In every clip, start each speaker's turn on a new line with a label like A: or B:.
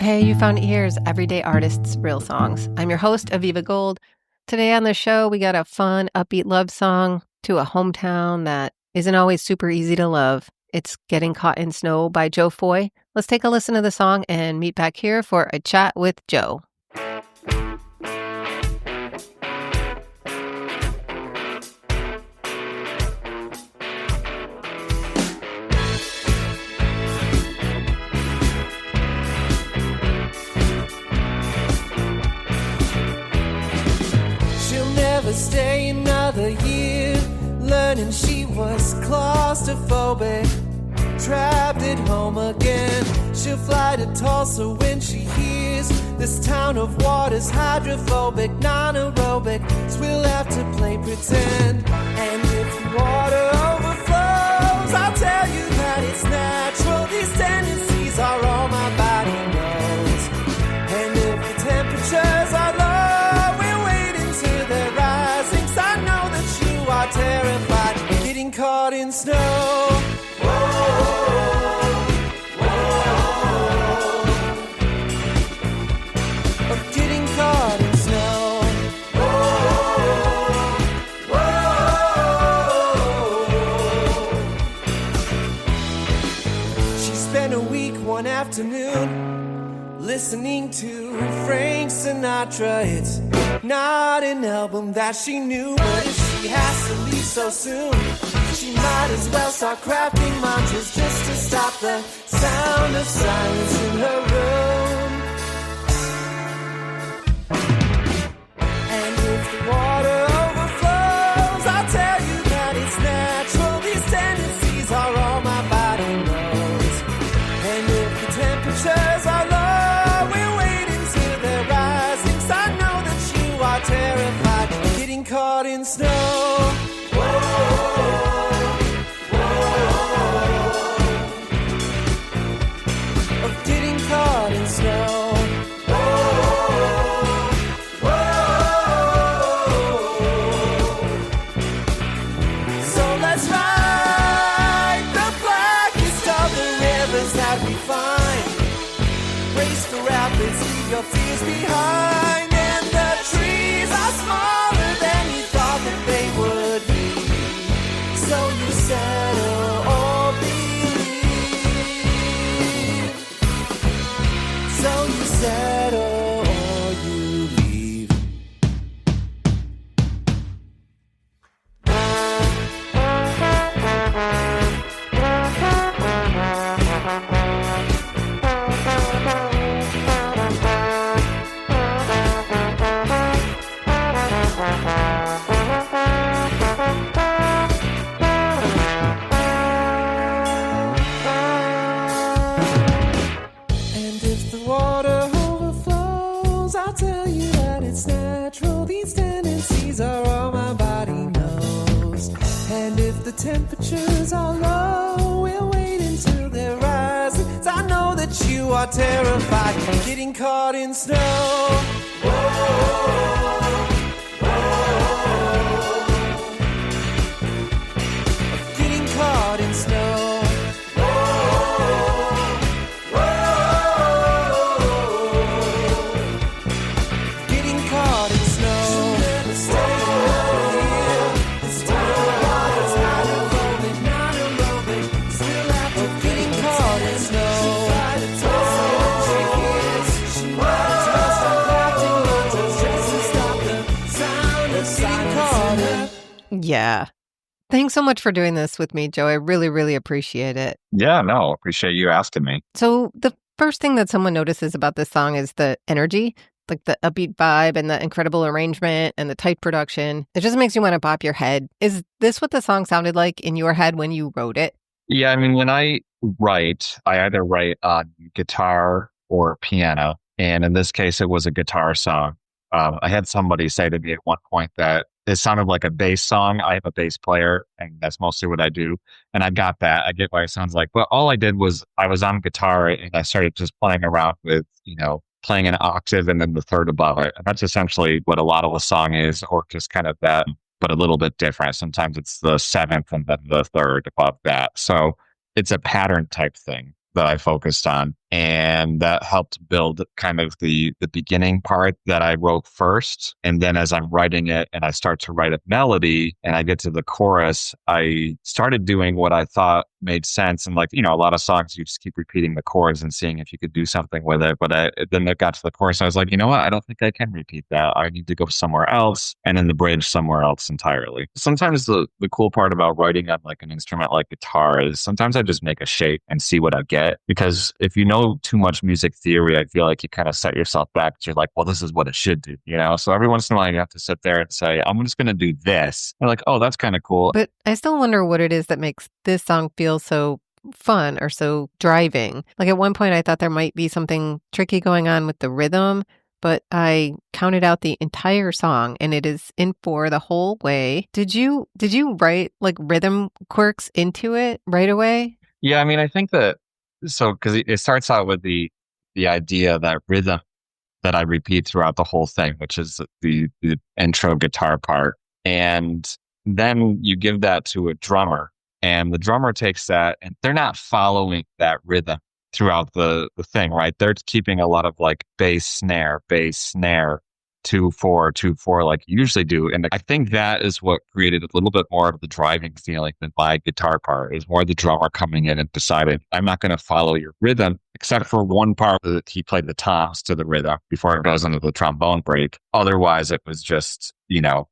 A: Hey, you found Ears, Everyday Artists' Real Songs. I'm your host, Aviva Gold. Today on the show, we got a fun, upbeat love song to a hometown that isn't always super easy to love. It's Getting Caught in Snow by Joe Foy. Let's take a listen to the song and meet back here for a chat with Joe.
B: Stay another year, learning she was claustrophobic, trapped at home again. She'll fly to Tulsa when she hears this town of water's hydrophobic, non-aerobic, so we'll have to play pretend. And if the water overflows, I'll tell you that it's natural. These tendencies are all my body knows. And if the temperatures are low, terrified of getting caught in snow. Whoa, whoa, of getting caught in snow. Whoa, whoa. She spent a week one afternoon listening to Frank Sinatra. It's not an album that she knew, but if she has to leave so soon, she might as well start crafting mantras just to stop the sound of silence in her room. And if the water overflows, I'll tell you that it's natural. These tendencies are all my body knows. And if the temperatures are low, we'll wait until they're rising, 'cause I know that you are terrified of getting caught in snow. Leave your fears behind, and the trees are smaller than you thought that they would be. So you settle or believe. So you settle or you leave. Temperatures are low, we'll wait until they're rising, 'cause I know that you are terrified of getting caught in snow. Whoa, whoa, of getting caught in snow.
A: Yeah. Thanks so much for doing this with me, Joe. I really, really appreciate it.
C: Yeah, no, appreciate you asking me.
A: So the first thing that someone notices about this song is the energy, like the upbeat vibe and the incredible arrangement and the tight production. It just makes you want to bop your head. Is this what the song sounded like in your head when you wrote it?
C: Yeah, I mean, when I write, I either write on guitar or piano. And in this case, it was a guitar song. I had somebody say to me at one point that it sounded like a bass song. I have a bass player, and that's mostly what I do. And I got that. I get why it sounds like. But all I did was I was on guitar, and I started just playing around with, playing an octave and then the third above it. And that's essentially what a lot of the song is, or just kind of that, but a little bit different. Sometimes it's the seventh and then the third above that. So it's a pattern type thing that I focused on. And that helped build kind of the beginning part that I wrote first. And then as I'm writing it and I start to write a melody and I get to the chorus, I started doing what I thought made sense. And like, a lot of songs, you just keep repeating the chords and seeing if you could do something with it. But then it got to the chorus. I was like, you know what? I don't think I can repeat that. I need to go somewhere else. And then the bridge somewhere else entirely. Sometimes the cool part about writing on like an instrument like guitar is sometimes I just make a shape and see what I get. Because if you know too much music theory, I feel like you kind of set yourself back. You're like, well, this is what it should do, So every once in a while, you have to sit there and say, I'm just going to do this. And like, oh, that's kind of cool.
A: But I still wonder what it is that makes this song feel so fun or so driving. Like at one point, I thought there might be something tricky going on with the rhythm, but I counted out the entire song and it is in 4 the whole way. Did you write like rhythm quirks into it right away?
C: Yeah, I mean, I think that because it starts out with the idea that rhythm that I repeat throughout the whole thing, which is the intro guitar part. And then you give that to a drummer, and the drummer takes that, and they're not following that rhythm throughout the thing, right? They're keeping a lot of like bass, snare, 2/4, 2/4, like you usually do. And I think that is what created a little bit more of the driving feeling than my guitar part. Is more the drummer coming in and deciding, I'm not going to follow your rhythm, except for one part that he played the toms to the rhythm before it goes into the trombone break. Otherwise, it was just,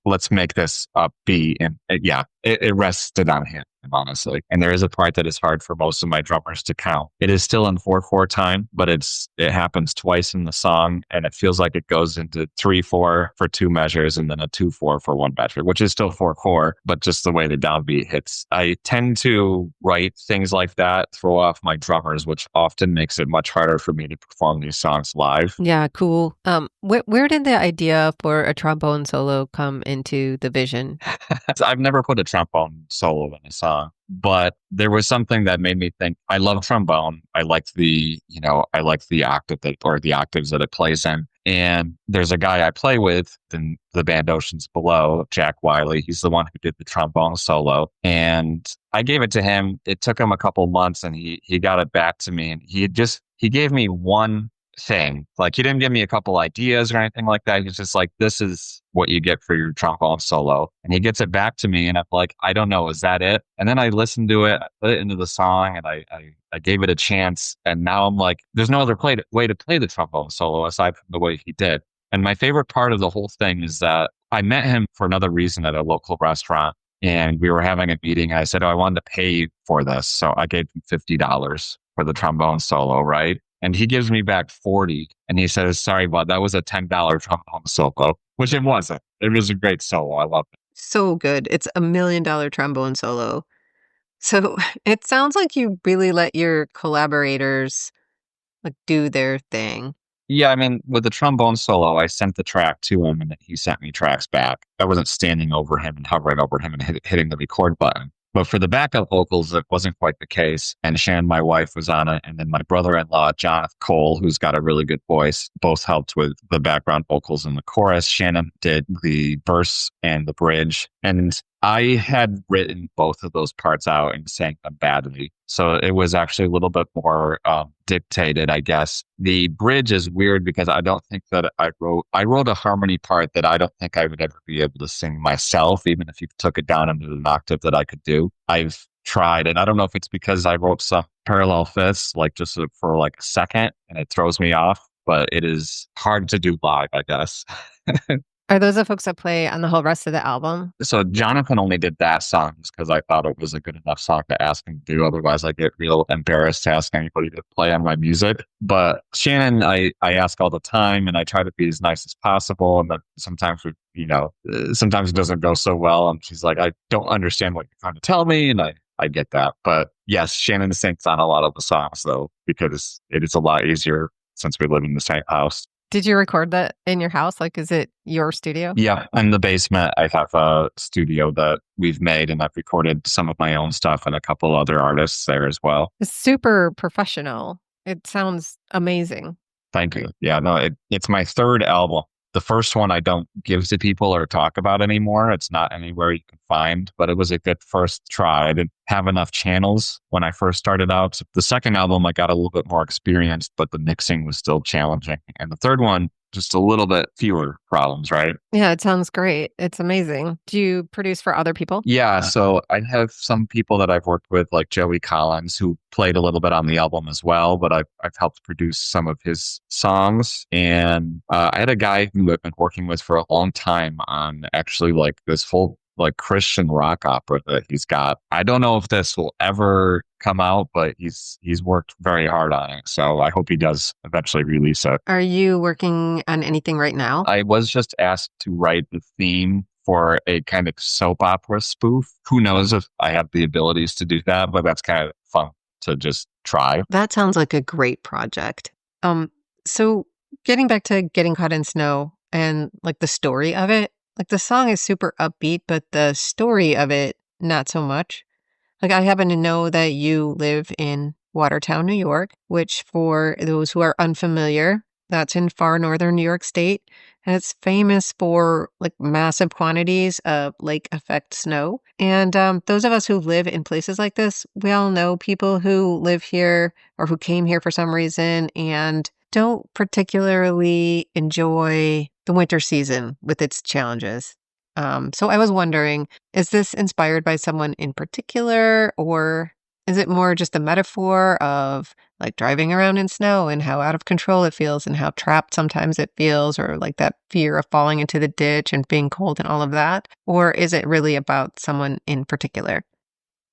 C: let's make this upbeat. And it rested on him, honestly. And there is a part that is hard for most of my drummers to count. It is still in 4/4 time, but it happens twice in the song, and it feels like it goes into 3/4 for 2 measures and then a 2/4 for 1 measure, which is still 4/4, but just the way the downbeat hits. I tend to write things like that, throw off my drummers, which often makes it much harder for me to perform these songs live.
A: Yeah, cool. Where did the idea for a trombone solo come into the vision?
C: I've never put a trombone solo in a song, but there was something that made me think I love trombone. I like the octave or the octaves that it plays in. And there's a guy I play with in the band Oceans Below, Jack Wiley. He's the one who did the trombone solo. And I gave it to him. It took him a couple months and he got it back to me. And he gave me one thing. Like he didn't give me a couple ideas or anything like that. He's just like, this is what you get for your trombone solo. And he gets it back to me and I'm like, I don't know, is that it? And then I listened to it, I put it into the song and I gave it a chance. And now I'm like, there's no other way to play the trombone solo aside from the way he did. And my favorite part of the whole thing is that I met him for another reason at a local restaurant. And we were having a meeting. I said, I wanted to pay for this. So I gave him $50 for the trombone solo, right? And he gives me back 40. And he says, sorry, bud, that was a $10 trombone solo, which it wasn't. It was a great solo. I loved it.
A: So good. It's $1 million trombone solo. So it sounds like you really let your collaborators like do their thing.
C: Yeah, I mean, with the trombone solo, I sent the track to him and he sent me tracks back. I wasn't standing over him and hovering over him and hitting the record button. But for the backup vocals, it wasn't quite the case. And Shannon, my wife, was on it. And then my brother-in-law, Jonathan Cole, who's got a really good voice, both helped with the background vocals in the chorus. Shannon did the verse and the bridge. And I had written both of those parts out and sang them badly. So it was actually a little bit more dictated, I guess. The bridge is weird because I don't think that I wrote a harmony part that I don't think I would ever be able to sing myself, even if you took it down into an octave that I could do. I've tried, and I don't know if it's because I wrote some parallel fifths, like just for like a second, and it throws me off, but it is hard to do live, I guess.
A: Are those the folks that play on the whole rest of the album?
C: So Jonathan only did that song because I thought it was a good enough song to ask him to do. Otherwise, I get real embarrassed to ask anybody to play on my music. But Shannon, I ask all the time, and I try to be as nice as possible. And then sometimes sometimes it doesn't go so well. And she's like, I don't understand what you're trying to tell me. And I get that. But yes, Shannon sings on a lot of the songs, though, because it is a lot easier since we live in the same house.
A: Did you record that in your house? Like, is it your studio?
C: Yeah. In the basement, I have a studio that we've made, and I've recorded some of my own stuff and a couple other artists there as well.
A: It's super professional. It sounds amazing.
C: Thank you. Yeah, no, it's my third album The first one I don't give to people or talk about anymore. It's not anywhere you can find, but it was a good first try. I didn't have enough channels when I first started out. So the second album, I got a little bit more experienced, but the mixing was still challenging. And the third one, just a little bit fewer problems, right?
A: Yeah, it sounds great. It's amazing. Do you produce for other people?
C: Yeah, so I have some people that I've worked with, like Joey Collins, who played a little bit on the album as well, but I've helped produce some of his songs. And I had a guy who I've been working with for a long time on actually like this whole like Christian rock opera that he's got. I don't know if this will ever come out, but he's worked very hard on it. So I hope he does eventually release it.
A: Are you working on anything right now?
C: I was just asked to write the theme for a kind of soap opera spoof. Who knows if I have the abilities to do that, but that's kind of fun to just try.
A: That sounds like a great project. So getting back to Getting Caught in Snow and like the story of it, like the song is super upbeat, but the story of it, not so much. Like I happen to know that you live in Watertown, New York, which for those who are unfamiliar, that's in far northern New York State. And it's famous for like massive quantities of lake effect snow. And those of us who live in places like this, we all know people who live here or who came here for some reason and don't particularly enjoy the winter season with its challenges. So I was wondering, is this inspired by someone in particular, or is it more just a metaphor of like driving around in snow and how out of control it feels and how trapped sometimes it feels, or like that fear of falling into the ditch and being cold and all of that? Or is it really about someone in particular?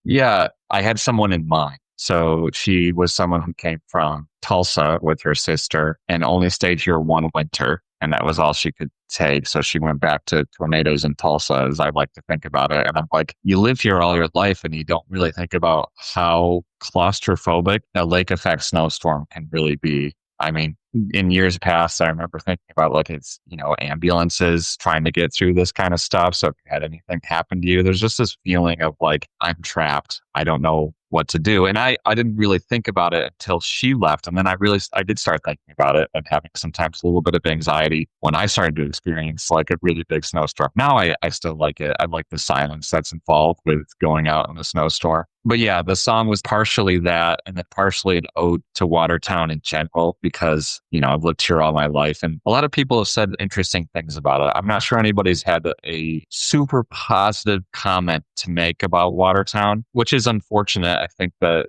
C: Yeah, I had someone in mind. So she was someone who came from Tulsa with her sister and only stayed here one winter. And that was all she could take. So she went back to tornadoes in Tulsa, as I like to think about it. And I'm like, you live here all your life and you don't really think about how claustrophobic a lake effect snowstorm can really be. I mean, in years past, I remember thinking about like it's, ambulances trying to get through this kind of stuff. So if you had anything happen to you, there's just this feeling of like, I'm trapped. I don't know what to do. And I didn't really think about it until she left. And then I did start thinking about it and having sometimes a little bit of anxiety when I started to experience like a really big snowstorm. Now I still like it. I like the silence that's involved with going out in a snowstorm. But yeah, the song was partially that and then partially an ode to Watertown in general because, I've lived here all my life and a lot of people have said interesting things about it. I'm not sure anybody's had a super positive comment to make about Watertown, which is unfortunate. I think that,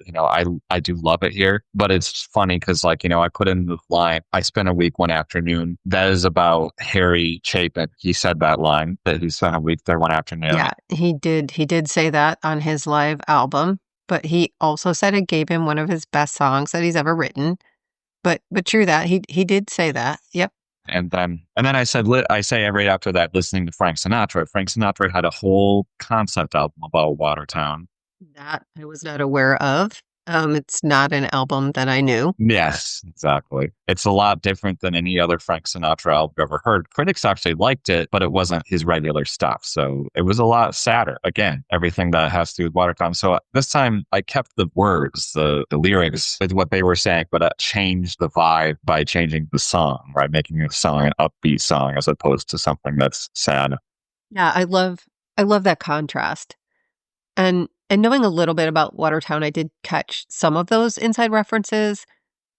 C: I do love it here, but it's funny because I put in the line, I spent a week one afternoon. That is about Harry Chapin. He said that line that he spent a week there one afternoon.
A: Yeah, he did. He did say that on his live album, but he also said it gave him one of his best songs that he's ever written. But true that he did say that. Yep.
C: And then I say right after that, listening to Frank Sinatra. Frank Sinatra had a whole concept album about Watertown.
A: That I was not aware of. It's not an album that I knew.
C: Yes, exactly. It's a lot different than any other Frank Sinatra album I've ever heard. Critics actually liked it, but it wasn't his regular stuff. So it was a lot sadder. Again, everything that has to do with Watertown. So this time I kept the words, the lyrics with what they were saying, but I changed the vibe by changing the song, right? Making the song an upbeat song as opposed to something that's sad.
A: Yeah, I love that contrast. And knowing a little bit about Watertown, I did catch some of those inside references.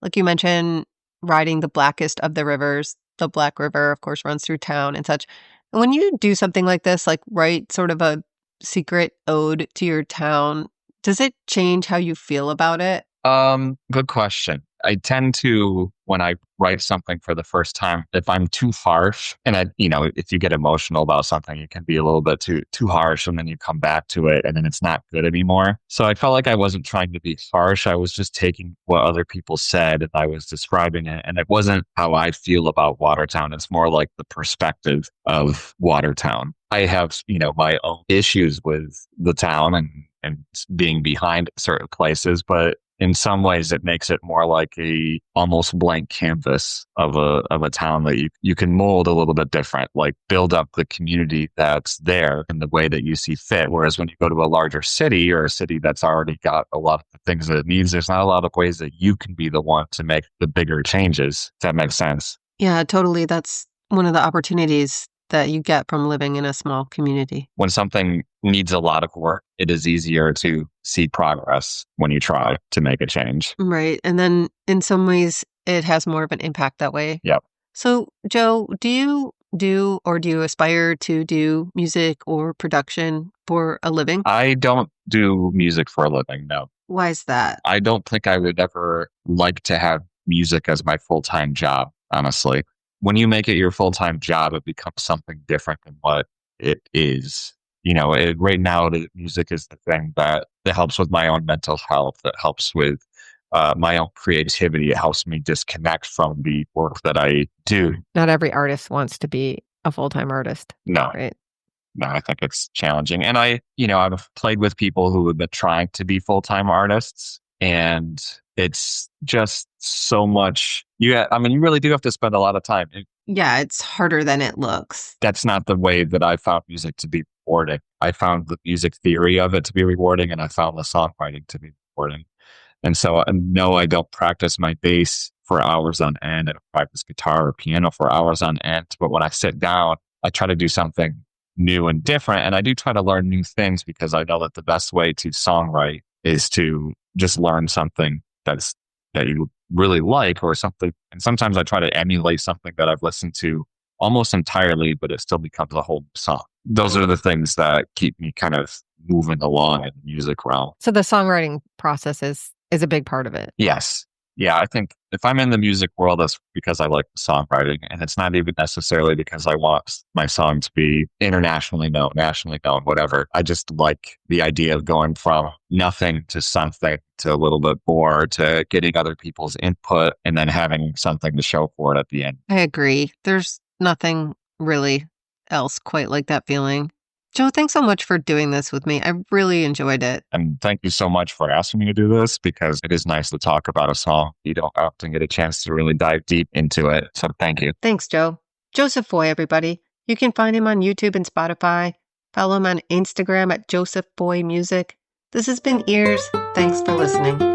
A: Like you mentioned, riding the blackest of the rivers. The Black River, of course, runs through town and such. And when you do something like this, like write sort of a secret ode to your town, does it change how you feel about it?
C: Good question. I tend to, when I write something for the first time, if I'm too harsh and if you get emotional about something, it can be a little bit too harsh and then you come back to it and then it's not good anymore. So I felt like I wasn't trying to be harsh. I was just taking what other people said and I was describing it. And it wasn't how I feel about Watertown. It's more like the perspective of Watertown. I have, my own issues with the town and being behind certain places, but in some ways it makes it more like a almost blank canvas of a town that you can mold a little bit different, like build up the community that's there in the way that you see fit. Whereas when you go to a larger city or a city that's already got a lot of the things that it needs, there's not a lot of ways that you can be the one to make the bigger changes. If that makes sense.
A: Yeah, totally. That's one of the opportunities that you get from living in a small community.
C: When something needs a lot of work, it is easier to see progress when you try to make a change.
A: Right. And then in some ways, it has more of an impact that way.
C: Yep.
A: So, Joe, do you aspire to do music or production for a living?
C: I don't do music for a living, no.
A: Why is that?
C: I don't think I would ever like to have music as my full-time job, honestly. When you make it your full-time job, it becomes something different than what it is. Right now, the music is the thing that helps with my own mental health, that helps with my own creativity. It helps me disconnect from the work that I do.
A: Not every artist wants to be a full-time artist.
C: No,
A: right?
C: no, I think it's challenging. And I've played with people who have been trying to be full-time artists, and it's just so much. You really do have to spend a lot of time.
A: Yeah, it's harder than it looks.
C: That's not the way that I found music to be rewarding. I found the music theory of it to be rewarding, and I found the songwriting to be rewarding. And so, no, I don't practice my bass for hours on end. I don't practice guitar or piano for hours on end. But when I sit down, I try to do something new and different. And I do try to learn new things because I know that the best way to songwrite is to just learn something that you really like or something. And sometimes I try to emulate something that I've listened to almost entirely, but it still becomes a whole song. Those are the things that keep me kind of moving along in the music realm.
A: So the songwriting process is a big part of it.
C: Yes. Yeah, I think if I'm in the music world, that's because I like songwriting. And it's not even necessarily because I want my song to be internationally known, nationally known, whatever. I just like the idea of going from nothing to something, to a little bit more, to getting other people's input and then having something to show for it at the end.
A: I agree. There's nothing really else quite like that feeling. Joe, thanks so much for doing this with me. I really enjoyed it.
C: And thank you so much for asking me to do this, because it is nice to talk about a song. You don't often get a chance to really dive deep into it. So thank you.
A: Thanks, Joe. Joseph Foy, everybody. You can find him on YouTube and Spotify. Follow him on Instagram at Joseph Foy Music. This has been Ears. Thanks for listening.